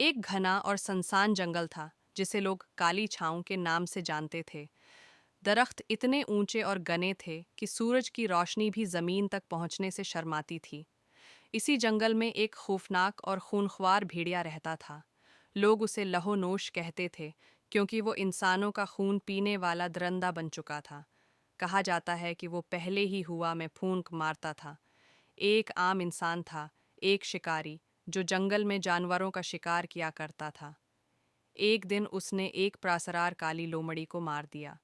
एक घना और सुनसान जंगल था जिसे लोग काली छाँव के नाम से जानते थे। दरख्त इतने ऊंचे और घने थे कि सूरज की रोशनी भी जमीन तक पहुंचने से शर्माती थी। इसी जंगल में एक खौफनाक और खूनख्वार भेड़िया रहता था। लोग उसे लहोनोश कहते थे क्योंकि वो इंसानों का खून पीने वाला दरंदा बन चुका था। कहा जाता है कि वो पहले ही हुआ में फूंक मारता था। एक आम इंसान था, एक शिकारी जो जंगल में जानवरों का शिकार किया करता था। एक दिन उसने एक प्रासरार काली लोमड़ी को मार दिया।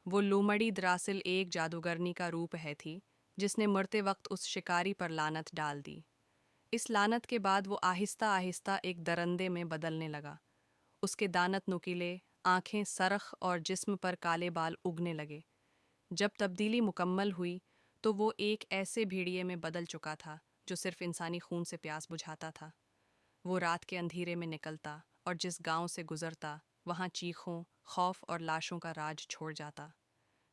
वो लोमड़ी दरअसल एक जादूगरनी का रूप है थी जिसने मरते वक्त उस शिकारी पर लानत डाल दी। इस लानत के बाद वो आहिस्ता आहिस्ता एक दरंदे में बदलने लगा। उसके दानत नुकीले, आंखें सरख और जिस्म पर काले बाल उगने लगे। जब तब्दीली मुकम्मल हुई तो वो एक ऐसे भेड़िए में बदल चुका था जो सिर्फ इंसानी खून से प्यास बुझाता था। वो रात के अंधेरे में निकलता और जिस गांव से गुजरता वहां चीखों, खौफ और लाशों का राज छोड़ जाता।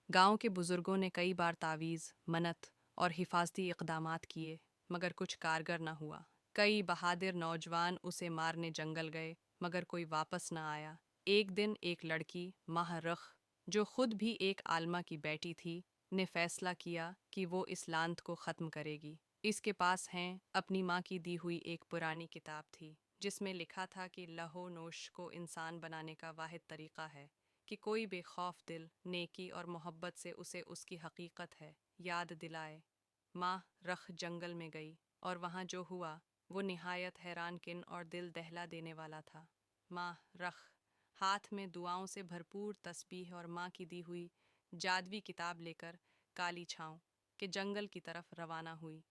गांव के बुजुर्गों ने कई बार तावीज़, मन्नत और हिफाजती इक़दामात किए, मगर कुछ कारगर न हुआ। कई बहादुर नौजवान उसे मारने जंगल गए, मगर कोई वापस न आया। एक दिन एक लड़की, माहरुख, जो खुद भी एक आलमा की बेटी थी, ने फैसला किया कि वो इस लानत को ख़त्म करेगी। इसके पास हैं अपनी माँ की दी हुई एक पुरानी किताब थी जिसमें लिखा था कि लहो नोश को इंसान बनाने का वाहिद तरीक़ा है कि कोई बेखौफ दिल, नेकी और मोहब्बत से उसे उसकी हकीकत है याद दिलाए। माँ रख जंगल में गई और वहाँ जो हुआ वो निहायत हैरान किन और दिल दहला देने वाला था। माँ रख हाथ में दुआओं से भरपूर तस्बीह और माँ की दी हुई जादवी किताब लेकर काली छाँव के जंगल की तरफ रवाना हुई।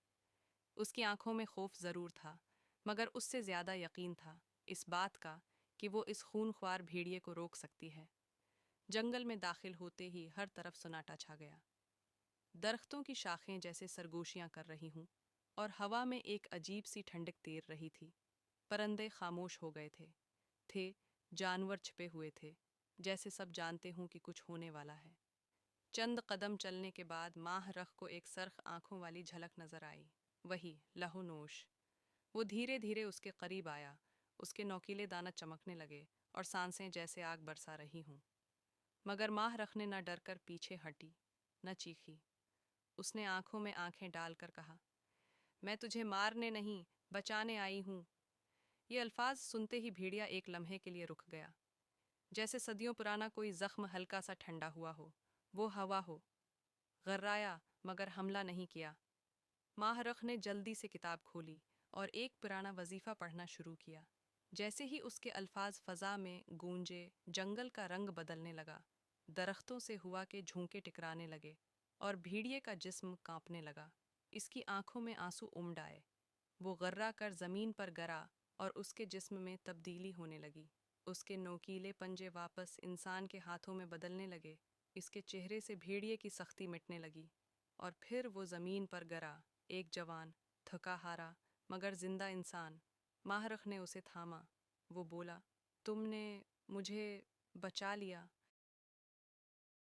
उसकी आंखों में खौफ ज़रूर था, मगर उससे ज़्यादा यकीन था इस बात का कि वो इस खूनख्वार भेड़िए को रोक सकती है। जंगल में दाखिल होते ही हर तरफ सन्नाटा छा गया। दरख्तों की शाखें जैसे सरगोशियां कर रही हूँ और हवा में एक अजीब सी ठंडक तैर रही थी। परिंदे खामोश हो गए थे जानवर छिपे हुए थे, जैसे सब जानते हूँ कि कुछ होने वाला है। चंद कदम चलने के बाद माह रख को एक सरख आंखों वाली झलक नजर आई। वही लहूनोश। वो धीरे धीरे उसके करीब आया। उसके नोकीले दांत चमकने लगे और सांसें जैसे आग बरसा रही हूँ। मगर माह रख ने न डर कर पीछे हटी, न चीखी। उसने आंखों में आंखें डालकर कहा, मैं तुझे मारने नहीं, बचाने आई हूँ। ये अल्फाज सुनते ही भेड़िया एक लम्हे के लिए रुक गया, जैसे सदियों पुराना कोई जख्म हल्का सा ठंडा हुआ हो। वो हवा हो। गर्राया, मगर हमला नहीं किया। माहरख ने जल्दी से किताब खोली और एक पुराना वजीफा पढ़ना शुरू किया। जैसे ही उसके अल्फाज फजा में गूंजे, जंगल का रंग बदलने लगा। दरख्तों से हुआ के झोंके टकराने लगे और भेड़िए का जिस्म कांपने लगा। इसकी आंखों में आंसू उमड़ आए। वो गर्रा कर जमीन पर गिरा और उसके जिस्म में तब्दीली होने लगी। उसके नोकीले पंजे वापस इंसान के हाथों में बदलने लगे। इसके चेहरे से भेड़िए की सख्ती मिटने लगी और फिर वो जमीन पर गिरा, एक जवान, थका हारा मगर जिंदा इंसान। माहरख ने उसे थामा। वो बोला, तुमने मुझे बचा लिया।